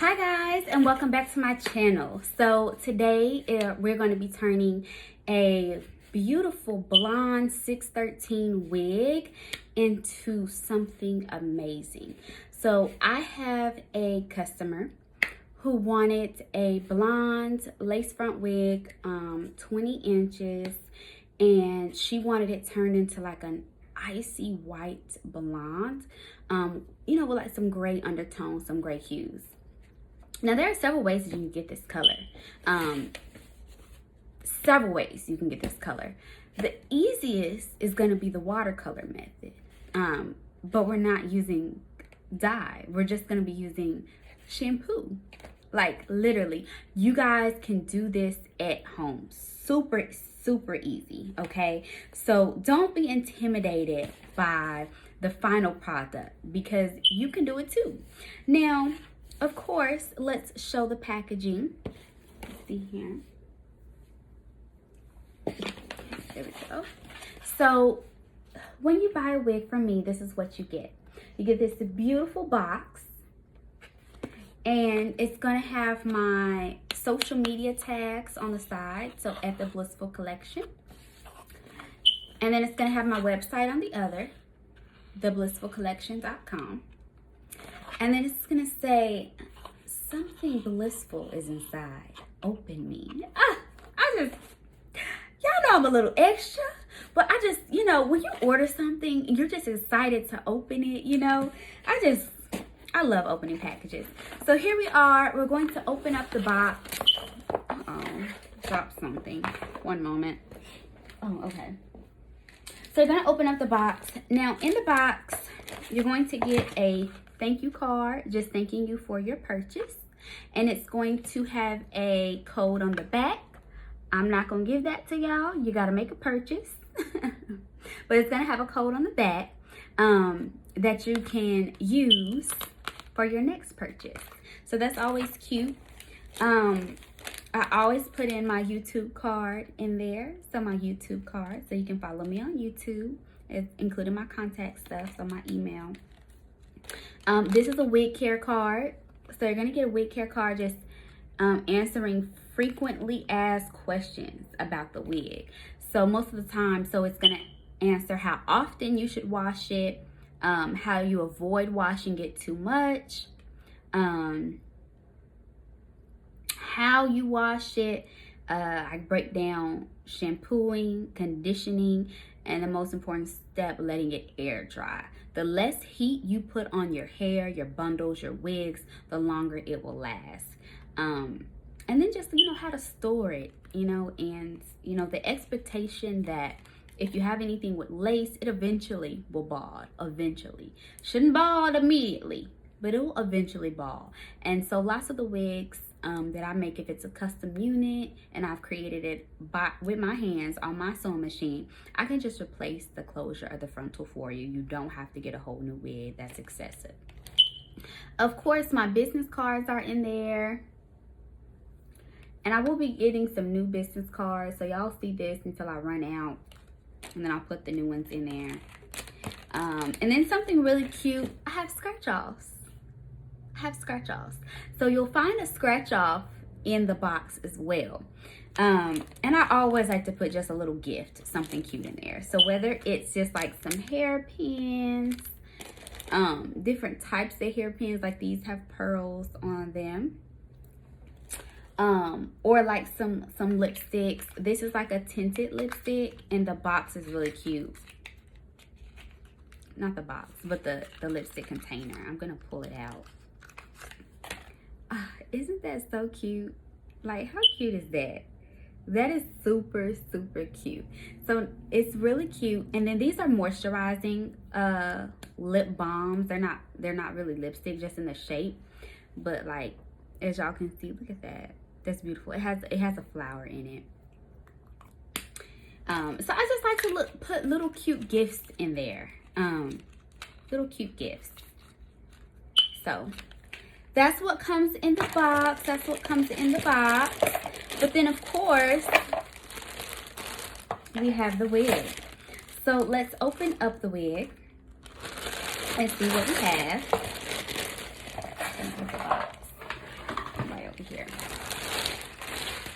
Hi guys, and welcome back to my channel. So today we're going to be turning a beautiful blonde 613 wig into something amazing. So I have a customer who wanted a blonde lace front wig, 20 inches, and she wanted it turned into like an icy white blonde, with like some gray undertones, some gray hues. Now, there are several ways that you can get this color. The easiest is going to be the watercolor method. But we're not using dye. We're just going to be using shampoo. Like, literally, you guys can do this at home. Super easy, okay? So don't be intimidated by the final product because you can do it too. Now, of course, let's show the packaging. Let's see here. There we go. So when you buy a wig from me, this is what you get. You get this beautiful box, and it's gonna have my social media tags on the side, so at the Blissful Collection. And then it's gonna have my website on the other, theblissfulcollection.com. And then it's gonna say, something blissful is inside. Open me. Y'all know I'm a little extra, but I just, when you order something and you're just excited to open it, I love opening packages. So here we are. We're going to open up the box. Dropped something. One moment. Oh, okay. So you're gonna open up the box. Now in the box, you're going to get a thank you card, just thanking you for your purchase. And it's going to have a code on the back. I'm not going to give that to y'all. You got to make a purchase. But it's going to have a code on the back that you can use for your next purchase. So that's always cute. I always put in my YouTube card in there. So my YouTube card, so you can follow me on YouTube, including my contact stuff, so my email. This is a wig care card. So you're going to get a wig care card just answering frequently asked questions about the wig. So most of the time, so it's going to answer how often you should wash it, how you avoid washing it too much, how you wash it. I break down shampooing, conditioning, and the most important step, letting it air dry. The less heat you put on your hair, your bundles, your wigs, the longer it will last. And then just, how to store it, and, the expectation that if you have anything with lace, it eventually will bald, eventually. Shouldn't bald immediately, but it will eventually bald. And so lots of the wigs that I make, if it's a custom unit and I've created it with my hands on my sewing machine, I can just replace the closure of the frontal for you. You don't have to get a whole new wig. That's excessive. Of course, my business cards are in there. And I will be getting some new business cards. So y'all see this until I run out. And then I'll put the new ones in there. And then something really cute, I have scratch-offs. So you'll find a scratch off in the box as well. And I always like to put just a little gift, something cute in there. So whether it's just like some hairpins, different types of hairpins, like these have pearls on them. Or like some lipsticks. This is like a tinted lipstick, and the box is really cute. Not the box, but the lipstick container. I'm gonna pull it out. Isn't that so cute? Like, how cute is that? That is super cute. So it's really cute. And then these are moisturizing lip balms. They're not really lipstick, just in the shape. But like, as y'all can see, look at that. That's beautiful. It has a flower in it. So I just like to put little cute gifts in there. Little cute gifts. So that's what comes in the box. But then, of course, we have the wig. So let's open up the wig and see what we have.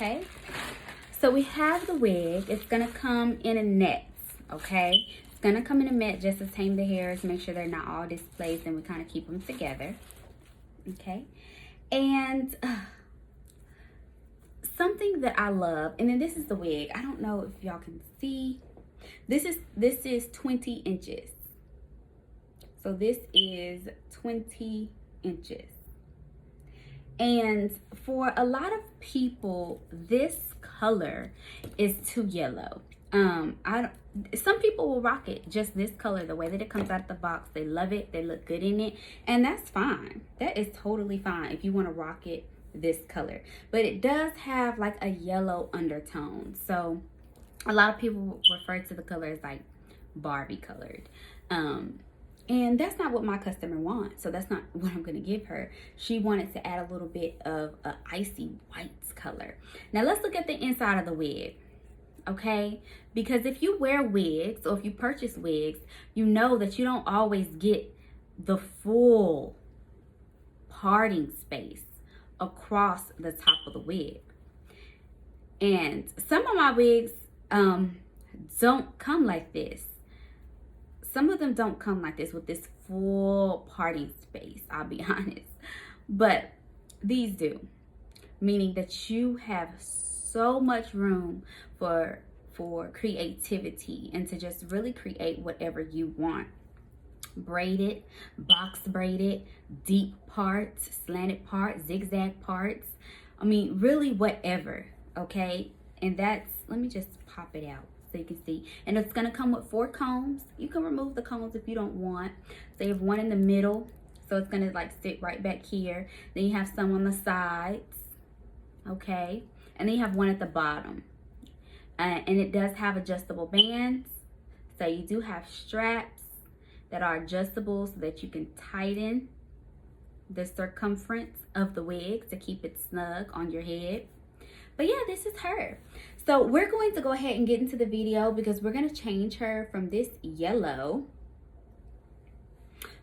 okay? So we have the wig. It's gonna come in a net, okay? It's gonna come in a net just to tame the hairs, make sure they're not all displaced, and we kind of keep them together, okay? And something that I love, and then this is the wig. I don't know if y'all can see. This is 20 inches. So this is 20 inches. And for a lot of people, this color is too yellow. Some people will rock it just this color, the way that it comes out the box. They love it, they look good in it, and that's fine. That is totally fine if you want to rock it this color. But it does have like a yellow undertone, so a lot of people refer to the color as like Barbie colored. And that's not what my customer wants, so that's not what I'm going to give her. She wanted to add a little bit of a icy white color. Now let's look at the inside of the wig, okay? Because if you wear wigs or if you purchase wigs, you know that you don't always get the full parting space across the top of the wig. And some of my wigs don't come like this. Some of them don't come like this with this full parting space, I'll be honest. But these do, meaning that you have so much room for creativity and to just really create whatever you want. Braided, box braided, deep parts, slanted parts, zigzag parts. I mean, really whatever, okay? And that's, let me just pop it out so you can see. And it's gonna come with 4 combs. You can remove the combs if you don't want. So you have one in the middle, so it's gonna like sit right back here. Then you have some on the sides, okay? And then you have one at the bottom. And it does have adjustable bands. So you do have straps that are adjustable so that you can tighten the circumference of the wig to keep it snug on your head. But yeah, this is her. So we're going to go ahead and get into the video because we're going to change her from this yellow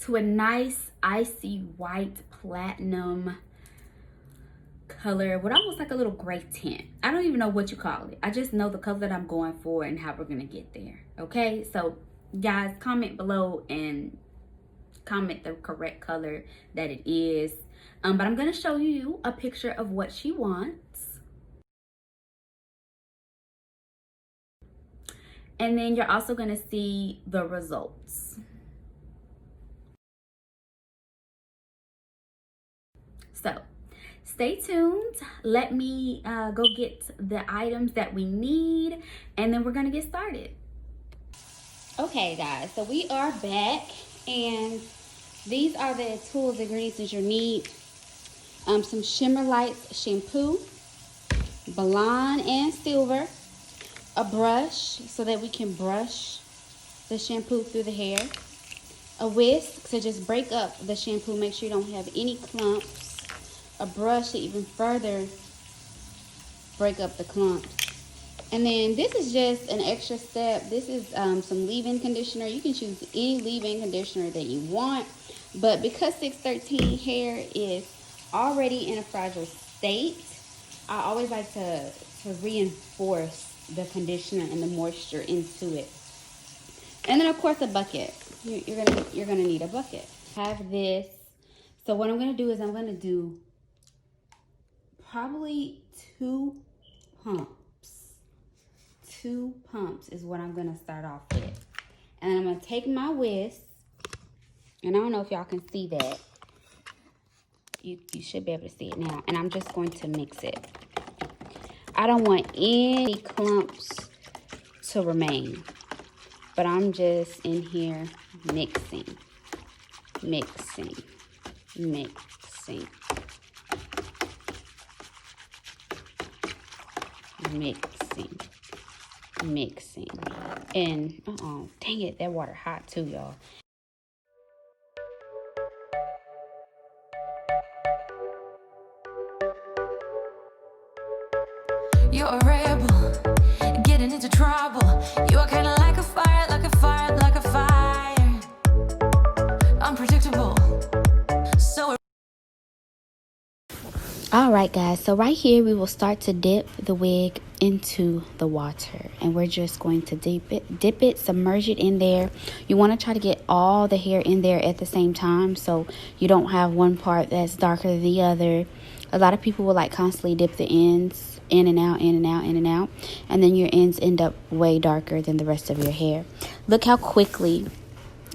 to a nice icy white platinum color with almost like a little gray tint. I don't even know what you call it. I just know the color that I'm going for and how we're going to get there. Okay, so guys, comment below and comment the correct color that it is. But I'm going to show you a picture of what she wants. And then you're also going to see the results. So stay tuned. Let me go get the items that we need, and then we're going to get started. Okay, guys, so we are back, and these are the tools and ingredients that you need. Some Shimmer Lights shampoo, blonde and silver, a brush so that we can brush the shampoo through the hair, a whisk to just break up the shampoo, make sure you don't have any clumps, a brush to even further break up the clumps. And then this is just an extra step. This is some leave-in conditioner. You can choose any leave-in conditioner that you want, but because 613 hair is already in a fragile state, I always like to reinforce the conditioner and the moisture into it. And then of course a bucket. You're gonna need a bucket. Have this. So what I'm gonna do is I'm gonna do probably 2 pumps. 2 pumps is what I'm gonna start off with. And I'm gonna take my whisk, and I don't know if y'all can see that. You should be able to see it now. And I'm just going to mix it. I don't want any clumps to remain, but I'm just in here mixing, mixing, mixing, mixing, mixing. And dang it, that water hot too, y'all. You're a rebel, getting into trouble. You are kind of like a fire, like a fire, like a fire. Unpredictable. So Alright guys, so right here we will start to dip the wig into the water, and we're just going to dip it, submerge it in there. You want to try to get all the hair in there at the same time, so you don't have one part that's darker than the other. A lot of people will like constantly dip the ends in and out, in and out, in and out, and then your ends end up way darker than the rest of your hair. Look how quickly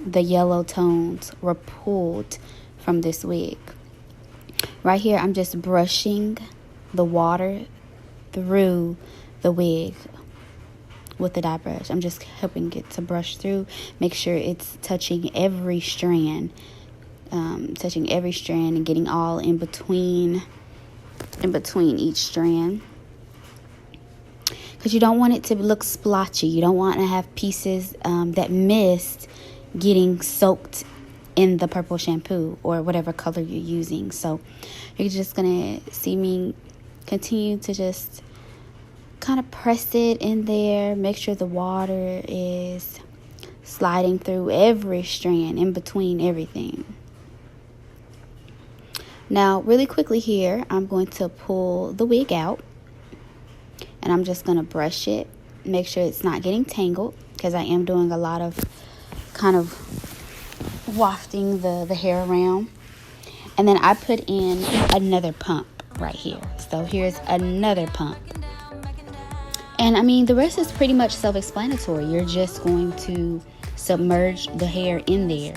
the yellow tones were pulled from this wig. Right here, I'm just brushing the water through the wig with the dye brush. I'm just helping it to brush through, make sure it's touching every strand, and getting all in between each strand. Because you don't want it to look splotchy. You don't want to have pieces that mist getting soaked in the purple shampoo or whatever color you're using. So you're just gonna see me continue to just kind of press it in there, make sure the water is sliding through every strand, in between everything. Now really quickly here, I'm going to pull the wig out, and I'm just gonna brush it, make sure it's not getting tangled, because I am doing a lot of kind of wafting the hair around. And then I put in another pump right here. So here's another pump. And I mean, the rest is pretty much self-explanatory. You're just going to submerge the hair in there.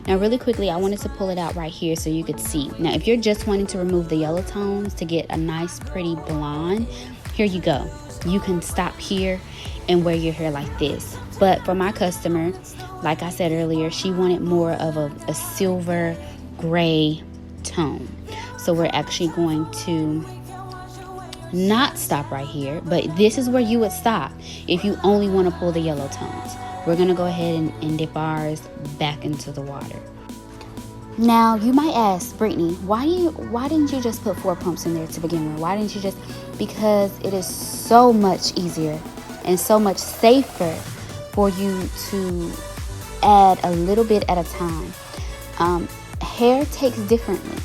Now really quickly, I wanted to pull it out right here so you could see. Now if you're just wanting to remove the yellow tones to get a nice pretty blonde, here you go. You can stop here and wear your hair like this. But for my customer, like I said earlier, she wanted more of a silver gray tone. So we're actually going to not stop right here, but this is where you would stop if you only want to pull the yellow tones. We're going to go ahead and dip ours back into the water. Now you might ask, Brittany, why didn't you just put 4 pumps in there to begin with? Why didn't you just? Because it is so much easier and so much safer for you to add a little bit at a time. Hair takes differently,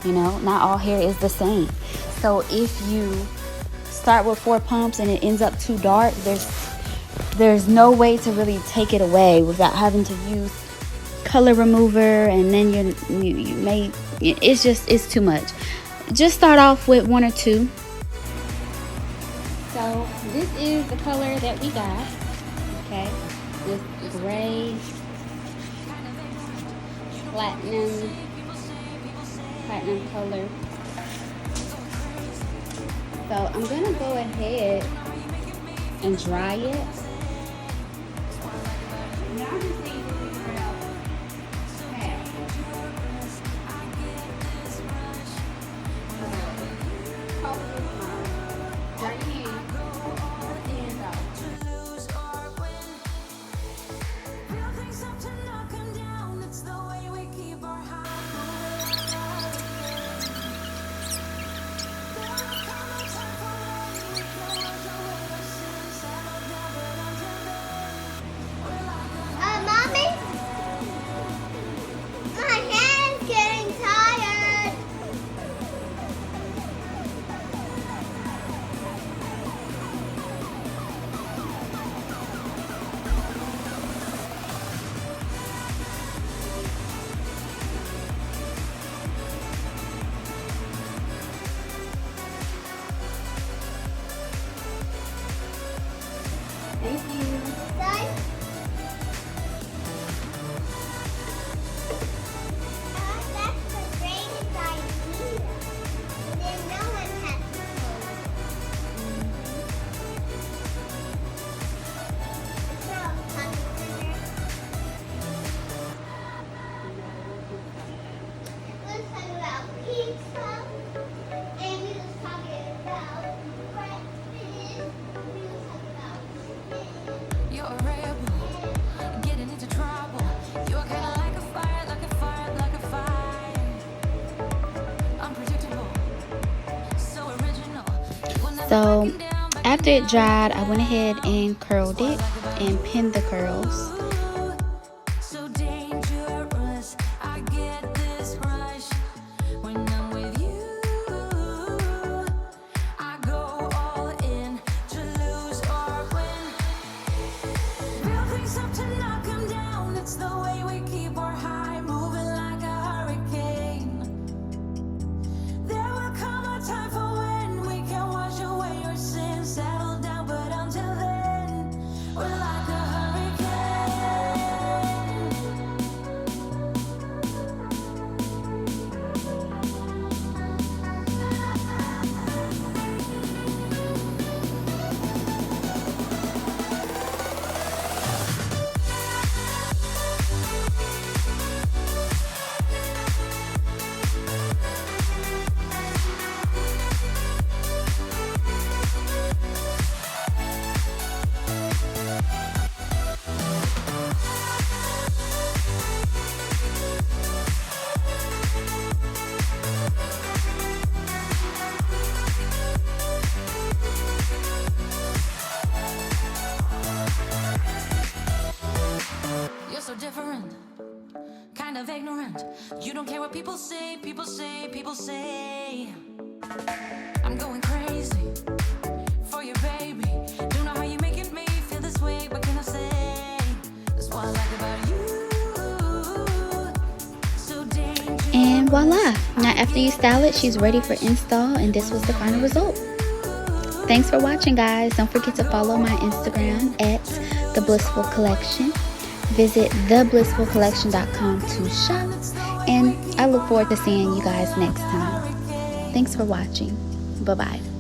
you know, not all hair is the same. So if you start with 4 pumps and it ends up too dark, there's no way to really take it away without having to use color remover, and then you may, it's too much. Just start off with 1 or 2. So this is the color that we got. Okay, this gray platinum color. So I'm gonna go ahead and dry it. Now I'm just going to figure out half. Right here. Thank you. That's the greatest idea. Then no one has to hold. It's not a punch. Let's talk about pizza. And we was talking about breakfast. We was talking about spin. You're a rebel, getting into trouble. You're kinda like a fire, like a fire, like a fire. Unpredictable, so original. So after it dried, I went ahead and curled it and pinned the curls. So dangerous, I get this rush when I'm with you. around. You don't care what people say, people say, people say. I'm going crazy for you, baby. Don't know how you're making me feel this way. What can I say? That's what I like about you. So dangerous. And voila. Now after you style it, she's ready for install, and this was the final result. Thanks for watching, guys. Don't forget to follow my Instagram at The Blissful Collection. Visit theblissfulcollection.com to shop. And I look forward to seeing you guys next time. Thanks for watching. Bye-bye.